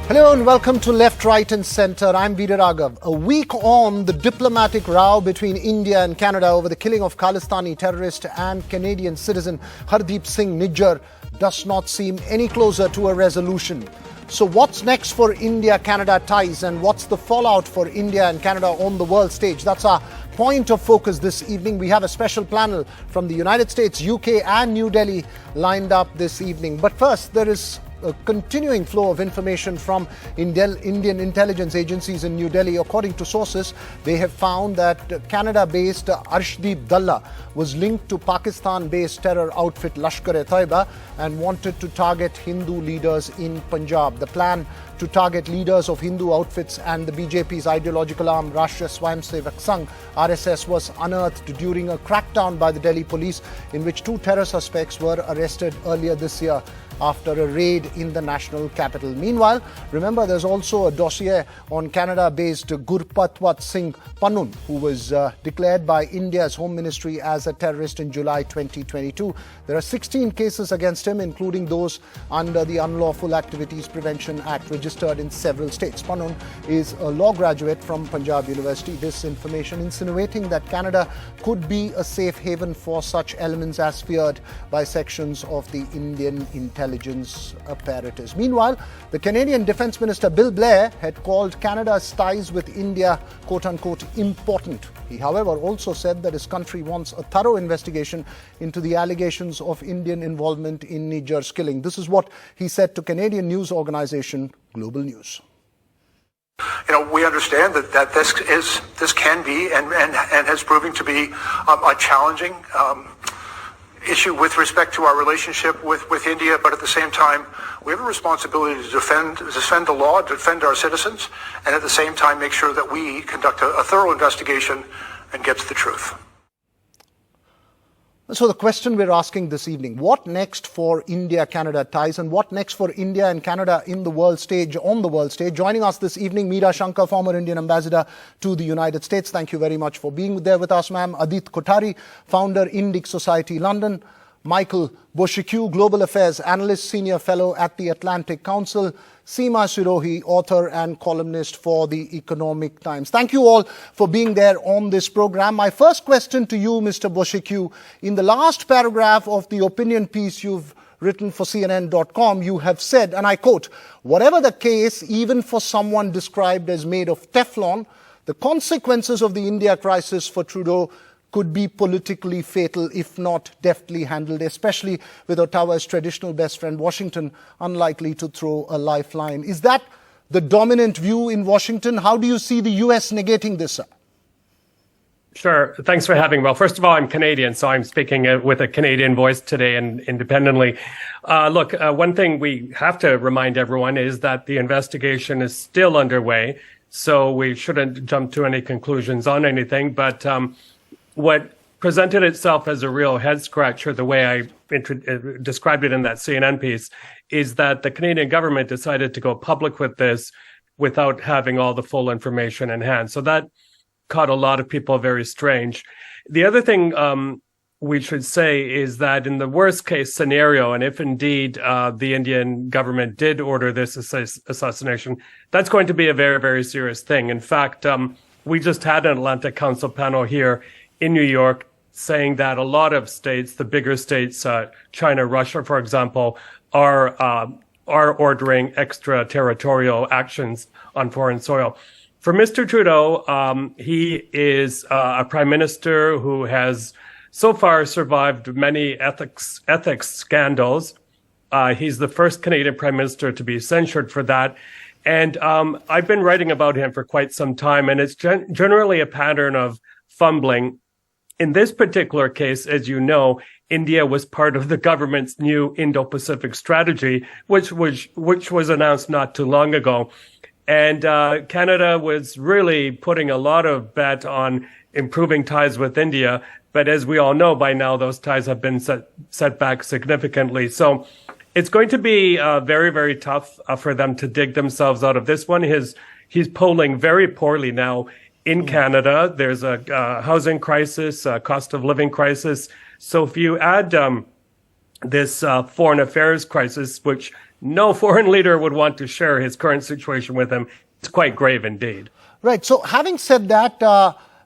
Hello and welcome to Left, Right and Centre. I'm Veera Raghav. A week on, the diplomatic row between India and Canada over the killing of Khalistani terrorist and Canadian citizen Hardeep Nijjar does not seem any closer to a resolution. So what's next for India-Canada ties, and what's the fallout for India and Canada on the world stage? That's our point of focus this evening. We have a special panel from the United States, UK and New Delhi lined up this evening. But first, there is a continuing flow of information from Indian intelligence agencies in New Delhi. According to sources, they have found that Canada-based Hardeep Nijjar was linked to Pakistan-based terror outfit Lashkar-e-Taiba and wanted to target Hindu leaders in Punjab. The plan to target leaders of Hindu outfits and the BJP's ideological arm Rashtriya Swayamsevak Sangh (RSS) was unearthed during a crackdown by the Delhi police, in which 2 terror suspects were arrested earlier this year after a raid in the national capital. Meanwhile, remember, there's also a dossier on Canada-based Gurpatwat Singh Pannun, who was declared by India's Home Ministry as a terrorist in July 2022. There are 16 cases against him, including those under the Unlawful Activities Prevention Act, registered in several states. Pannun is a law graduate from Punjab University. This information insinuating that Canada could be a safe haven for such elements as feared by sections of the Indian intelligence apparatus. Meanwhile, the Canadian Defence Minister Bill Blair had called Canada's ties with India, quote-unquote, important. He, however, also said that his country wants a thorough investigation into the allegations of Indian involvement in Nijjar's killing. This is what he said to Canadian news organisation Global News. We understand that this can be and has proven to be a challenging issue with respect to our relationship with India, but at the same time, we have a responsibility to defend the law, defend our citizens, and at the same time make sure that we conduct a thorough investigation and get to the truth. So the question we're asking this evening, what next for India-Canada ties, and what next for India and Canada in the world stage, on the world stage? Joining us this evening, Meera Shankar, former Indian ambassador to the United States. Thank you very much for being there with us, ma'am. Adit Kothari, founder, Indic Society, London. Michael Boshikiu, Global Affairs Analyst, Senior Fellow at the Atlantic Council. Seema Sirohi, author and columnist for the Economic Times. Thank you all for being there on this program. My first question to you, Mr. Boshikiu, in the last paragraph of the opinion piece you've written for CNN.com, you have said, and I quote, "Whatever the case, even for someone described as made of Teflon, the consequences of the India crisis for Trudeau could be politically fatal if not deftly handled, especially with Ottawa's traditional best friend, Washington, unlikely to throw a lifeline." Is that the dominant view in Washington? How do you see the US negating this? Sure. Thanks for having me. Well, first of all, I'm Canadian, so I'm speaking with a Canadian voice today and independently. Look, one thing we have to remind everyone is that the investigation is still underway, so we shouldn't jump to any conclusions on anything. But what presented itself as a real head-scratcher, the way I described it in that CNN piece, is that the Canadian government decided to go public with this without having all the full information in hand. So that caught a lot of people very strange. The other thing we should say is that in the worst-case scenario, and if indeed the Indian government did order this assassination, that's going to be a very, very serious thing. In fact, we just had an Atlantic Council panel here in New York saying that a lot of states, the bigger states, China, Russia, for example, are ordering extraterritorial actions on foreign soil. For Mr. Trudeau, he is a prime minister who has so far survived many ethics scandals. He's the first Canadian prime minister to be censured for that. And I've been writing about him for quite some time, and it's generally a pattern of fumbling. In this particular case, as you know, India was part of the government's new Indo-Pacific strategy, which was announced not too long ago. And Canada was really putting a lot of bet on improving ties with India. But as we all know by now, those ties have been set back significantly. So it's going to be very, very tough for them to dig themselves out of this one. He's polling very poorly now in Canada. There's a housing crisis, a cost of living crisis. So if you add this foreign affairs crisis, which no foreign leader would want to share his current situation with him. It's quite grave indeed. Right. So having said that,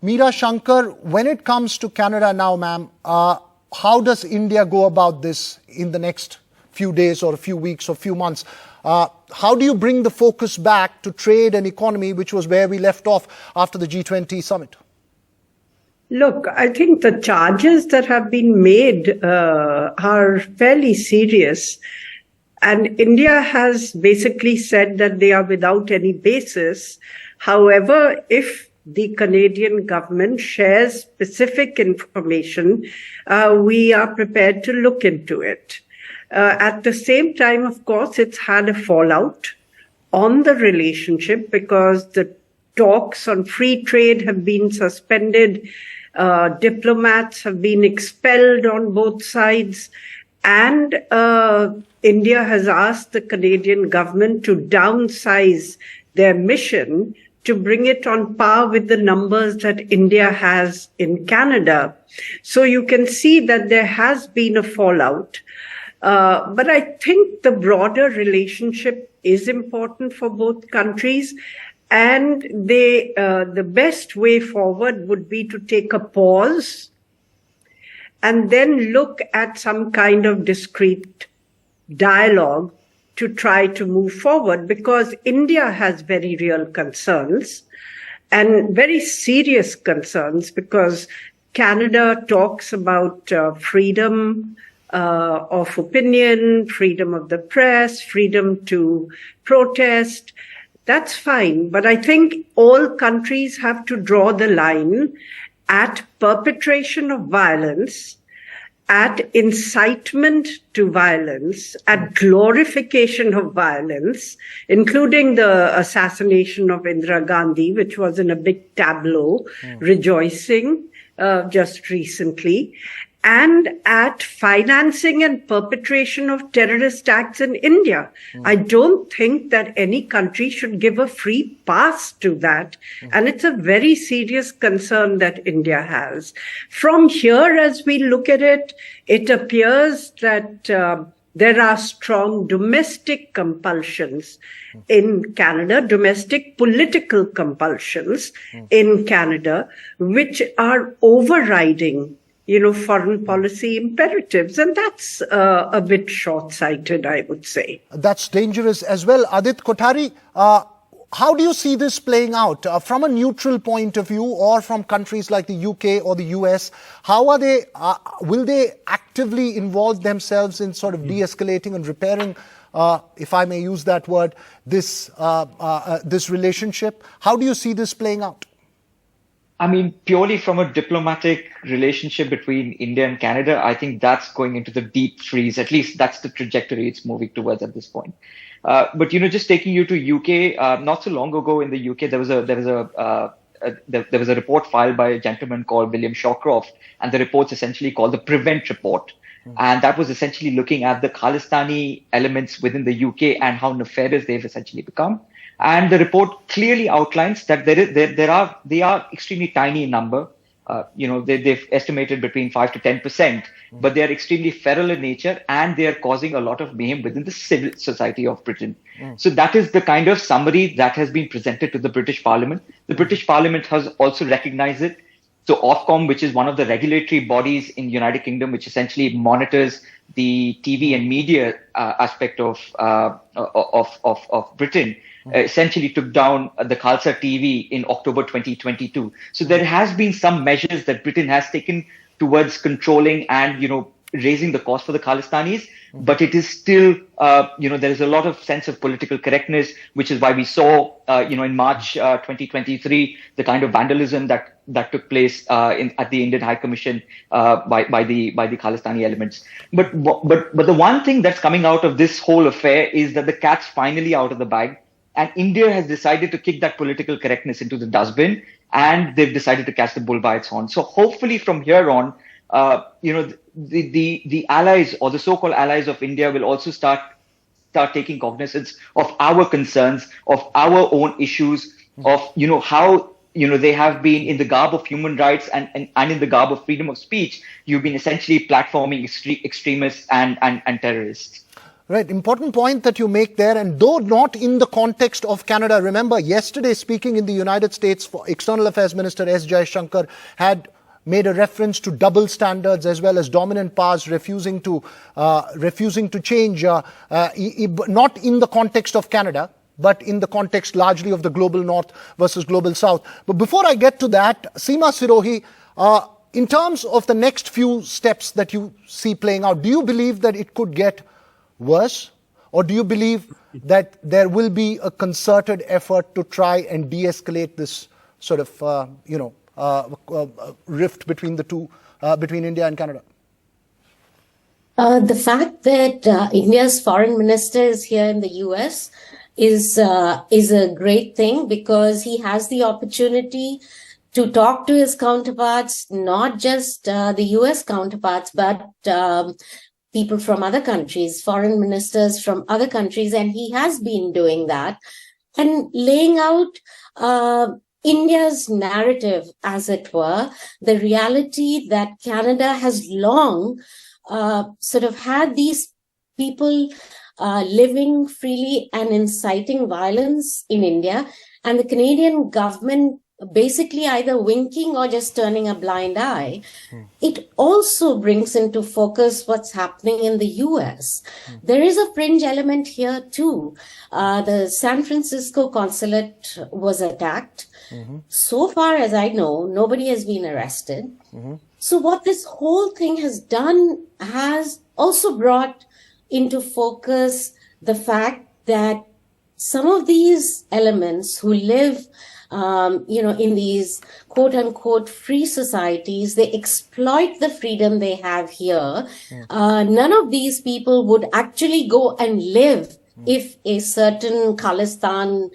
Meera Shankar, when it comes to Canada now, ma'am, how does India go about this in the next few days or a few weeks or few months? How do you bring the focus back to trade and economy, which was where we left off after the G20 summit? Look, I think the charges that have been made are fairly serious. And India has basically said that they are without any basis. However, if the Canadian government shares specific information, we are prepared to look into it. At the same time, of course, it's had a fallout on the relationship because the talks on free trade have been suspended. Diplomats have been expelled on both sides. And India has asked the Canadian government to downsize their mission to bring it on par with the numbers that India has in Canada. So you can see that there has been a fallout. But I think the broader relationship is important for both countries. And the best way forward would be to take a pause and then look at some kind of discrete dialogue to try to move forward, because India has very real concerns and very serious concerns, because Canada talks about freedom of opinion, freedom of the press, freedom to protest. That's fine. But I think all countries have to draw the line at perpetration of violence, at incitement to violence, at glorification of violence, including the assassination of Indira Gandhi, which was in a big tableau, rejoicing just recently, and at financing and perpetration of terrorist acts in India. I don't think that any country should give a free pass to that. And it's a very serious concern that India has. From here, as we look at it, it appears that there are strong domestic compulsions in Canada, domestic political compulsions in Canada, which are overriding foreign policy imperatives. And that's a bit short-sighted, I would say. That's dangerous as well. Adit Kothari, how do you see this playing out from a neutral point of view, or from countries like the UK or the US? How are they, will they actively involve themselves in sort of de-escalating and repairing, if I may use that word, this relationship? How do you see this playing out? I mean, purely from a diplomatic relationship between India and Canada, I think that's going into the deep freeze. At least that's the trajectory it's moving towards at this point. But just taking you to UK, not so long ago in the UK, there was a report filed by a gentleman called William Shawcroft, and the report's essentially called the Prevent Report. And that was essentially looking at the Khalistani elements within the UK and how nefarious they've essentially become. And the report clearly outlines that they are extremely tiny in number. They've estimated between 5 to 10%, but they are extremely feral in nature, and they are causing a lot of mayhem within the civil society of Britain. So that is the kind of summary that has been presented to the British Parliament. The British Parliament has also recognized it. So Ofcom, which is one of the regulatory bodies in the United Kingdom, which essentially monitors the TV and media aspect of Britain, essentially took down the Khalsa TV in October 2022. So there has been some measures that Britain has taken towards controlling and, raising the cost for the Khalistanis. But it is still, there is a lot of sense of political correctness, which is why we saw, in March 2023, the kind of vandalism that took place at the Indian High Commission by the Khalistani elements. But the one thing that's coming out of this whole affair is that the cat's finally out of the bag. And India has decided to kick that political correctness into the dustbin, and they've decided to catch the bull by its horn. So hopefully from here on, the allies, or the so-called allies of India, will also start taking cognizance of our concerns, of our own issues, of how they have been in the garb of human rights and in the garb of freedom of speech. You've been essentially platforming extremists and terrorists. Right, important point that you make there, and though not in the context of Canada. Remember, yesterday speaking in the United States, External Affairs Minister S. Jaishankar had made a reference to double standards as well as dominant powers refusing to change, not in the context of Canada, but in the context largely of the global north versus global south. But before I get to that, Seema Sirohi, in terms of the next few steps that you see playing out, do you believe that it could get worse? Or do you believe that there will be a concerted effort to try and de-escalate this sort of, rift between the two, between India and Canada? The fact that India's foreign minister is here in the US is a great thing, because he has the opportunity to talk to his counterparts, not just the US counterparts, but people from other countries, foreign ministers from other countries, and he has been doing that and laying out India's narrative, as it were, the reality that Canada has long sort of had these people living freely and inciting violence in India, and the Canadian government basically either winking or just turning a blind eye. It also brings into focus what's happening in the US. There is a fringe element here too. The San Francisco consulate was attacked. So far as I know, nobody has been arrested. So what this whole thing has done has also brought into focus the fact that some of these elements who live in these quote unquote free societies, they exploit the freedom they have here. None of these people would actually go and live if a certain Khalistan,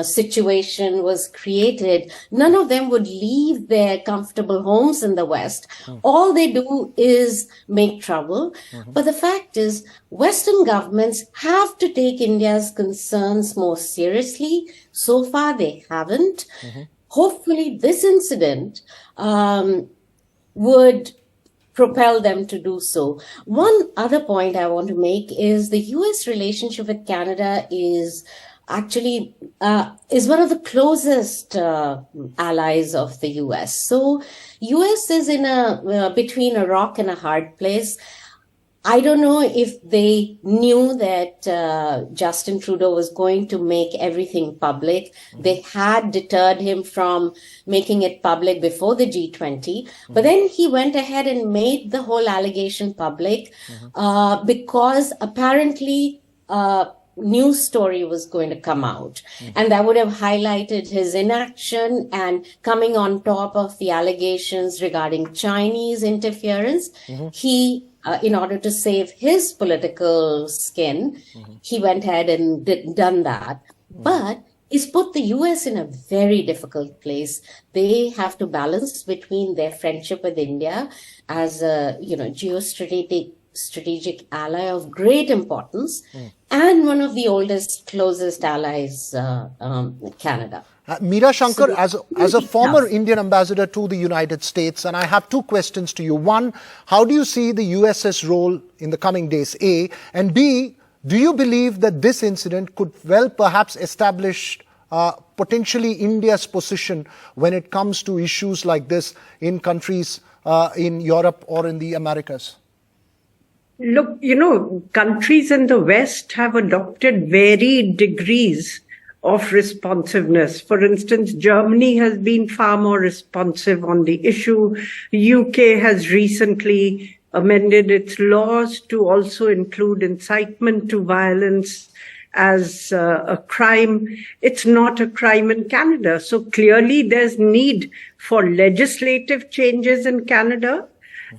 situation was created. None of them would leave their comfortable homes in the West. All they do is make trouble. But the fact is, Western governments have to take India's concerns more seriously. So far, they haven't. Hopefully, this incident would propel them to do so. One other point I want to make is the US relationship with Canada is actually is one of the closest allies of the US. So US is in between a rock and a hard place. I don't know if they knew that Justin Trudeau was going to make everything public. They had deterred him from making it public before the G20. But then he went ahead and made the whole allegation public because apparently news story was going to come out. And that would have highlighted his inaction, and coming on top of the allegations regarding Chinese interference, he in order to save his political skin, he went ahead and done that. But it's put the US in a very difficult place. They have to balance between their friendship with India as a strategic ally of great importance, and one of the oldest, closest allies, Canada. Meera Shankar, as a former Indian ambassador to the United States, and I have two questions to you. One, how do you see the US's role in the coming days, A? And B, do you believe that this incident could perhaps establish potentially India's position when it comes to issues like this in countries in Europe or in the Americas? Look, countries in the West have adopted varied degrees of responsiveness. For instance, Germany has been far more responsive on the issue. UK has recently amended its laws to also include incitement to violence as a crime. It's not a crime in Canada. So clearly there's need for legislative changes in Canada.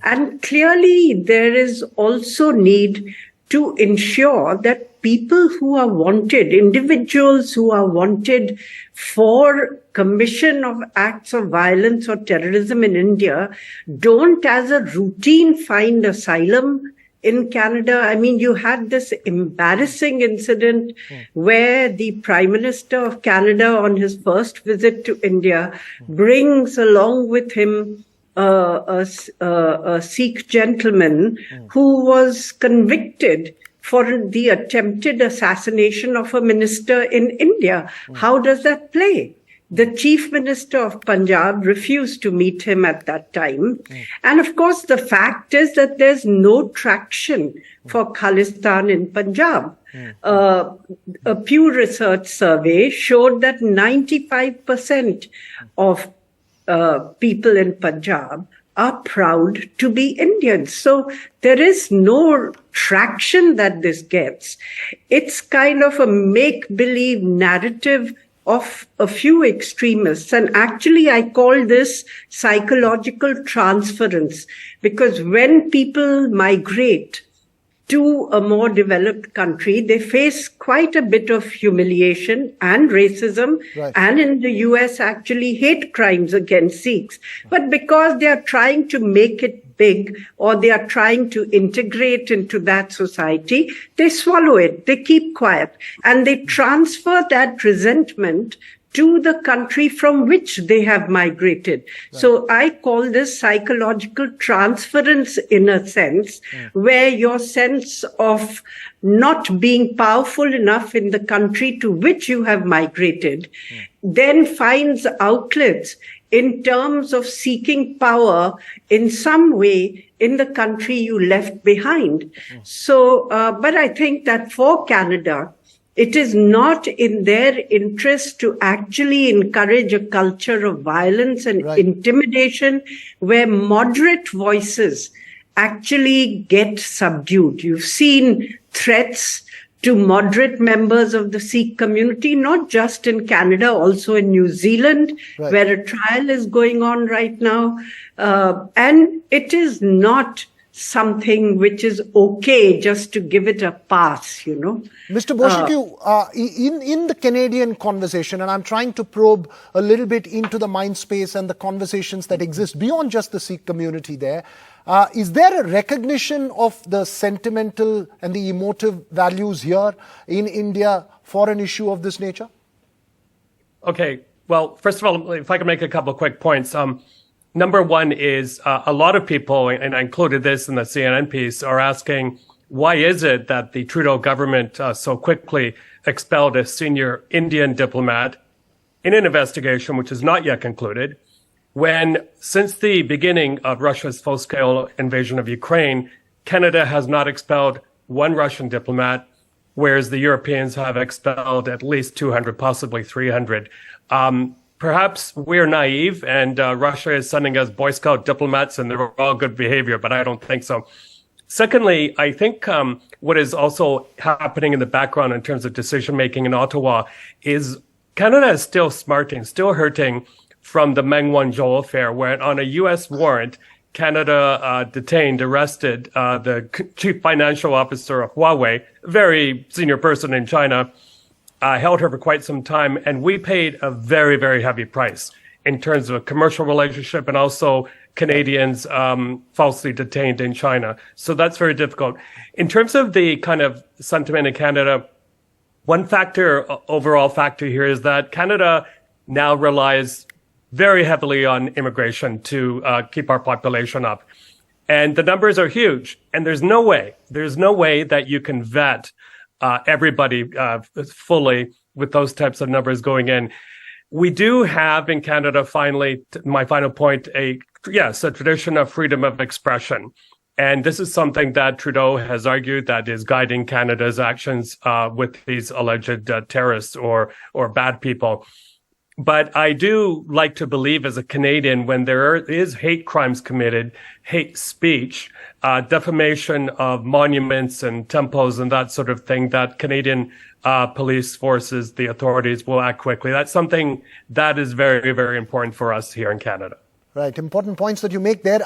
And clearly there is also need to ensure that people who are wanted, individuals who are wanted for commission of acts of violence or terrorism in India, don't as a routine find asylum in Canada. I mean, you had this embarrassing incident where the Prime Minister of Canada on his first visit to India brings along with him a Sikh gentleman who was convicted for the attempted assassination of a minister in India. How does that play? The chief minister of Punjab refused to meet him at that time. And of course, the fact is that there's no traction for Khalistan in Punjab. A Pew Research survey showed that 95% of people in Punjab are proud to be Indians. So there is no traction that this gets. It's kind of a make-believe narrative of a few extremists. And actually, I call this psychological transference, because when people migrate to a more developed country, they face quite a bit of humiliation and racism, and in the US, actually hate crimes against Sikhs. But because they are trying to make it big, or they are trying to integrate into that society, they swallow it, they keep quiet, and they transfer that resentment to the country from which they have migrated. So I call this psychological transference in a sense, where your sense of not being powerful enough in the country to which you have migrated then finds outlets in terms of seeking power in some way in the country you left behind. So, but I think that for Canada, it is not in their interest to actually encourage a culture of violence and intimidation where moderate voices actually get subdued. You've seen threats to moderate members of the Sikh community, not just in Canada, also in New Zealand, where a trial is going on right now. And it is not something which is okay just to give it a pass, you know. Mr. Boshikiu, in the Canadian conversation, and I'm trying to probe a little bit into the mind space and the conversations that exist beyond just the Sikh community there, is there a recognition of the sentimental and the emotive values here in India for an issue of this nature? Okay, well, first of all, if I can make a couple of quick points. Number one is a lot of people, and I included this in the CNN piece, are asking, why is it that the Trudeau government so quickly expelled a senior Indian diplomat in an investigation which is not yet concluded, when since the beginning of Russia's full-scale invasion of Ukraine, Canada has not expelled one Russian diplomat, whereas the Europeans have expelled at least 200, possibly 300. Perhaps we're naive and Russia is sending us Boy Scout diplomats and they're all good behavior, but I don't think so. Secondly, I think what is also happening in the background in terms of decision-making in Ottawa is Canada is still smarting, still hurting from the Meng Wanzhou affair, where on a U.S. warrant, Canada detained, arrested the chief financial officer of Huawei, a very senior person in China, held her for quite some time, and we paid a very, very heavy price in terms of a commercial relationship and also Canadians falsely detained in China. So that's very difficult. In terms of the kind of sentiment in Canada, one factor, overall factor here is that Canada now relies very heavily on immigration to keep our population up. And the numbers are huge. And there's no way that you can vet everybody fully with those types of numbers going in. We do have in Canada, finally, my final point, a tradition of freedom of expression. And this is something that Trudeau has argued that is guiding Canada's actions with these alleged terrorists or bad people. But I do like to believe as a Canadian, when there is hate crimes committed, hate speech, defamation of monuments and temples and that sort of thing, that Canadian police forces, the authorities will act quickly. That's something that is very, very important for us here in Canada. Right. Important points that you make there.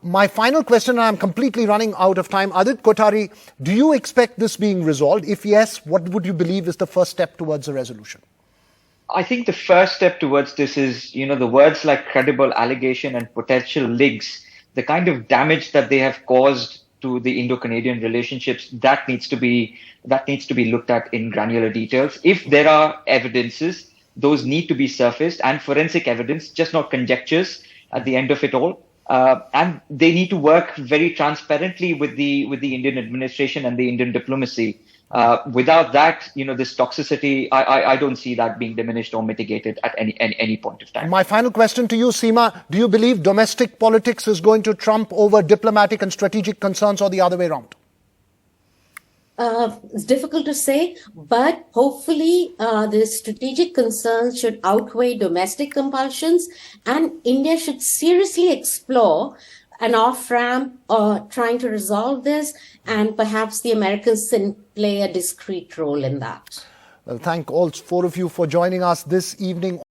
My final question, and I'm completely running out of time. Adit Kothari, do you expect this being resolved? If yes, what would you believe is the first step towards a resolution? I think the first step towards this is, the words like credible allegation and potential links, the kind of damage that they have caused to the Indo-Canadian relationships, that needs to be looked at in granular details. If there are evidences, those need to be surfaced, and forensic evidence, just not conjectures at the end of it all. And they need to work very transparently with the Indian administration and the Indian diplomacy. Without that, this toxicity, I don't see that being diminished or mitigated at any point of time. My final question to you, Seema, do you believe domestic politics is going to trump over diplomatic and strategic concerns, or the other way around? It's difficult to say, but hopefully the strategic concerns should outweigh domestic compulsions, and India should seriously explore an off-ramp trying to resolve this, and perhaps the Americans can play a discrete role in that. Well, thank all four of you for joining us this evening.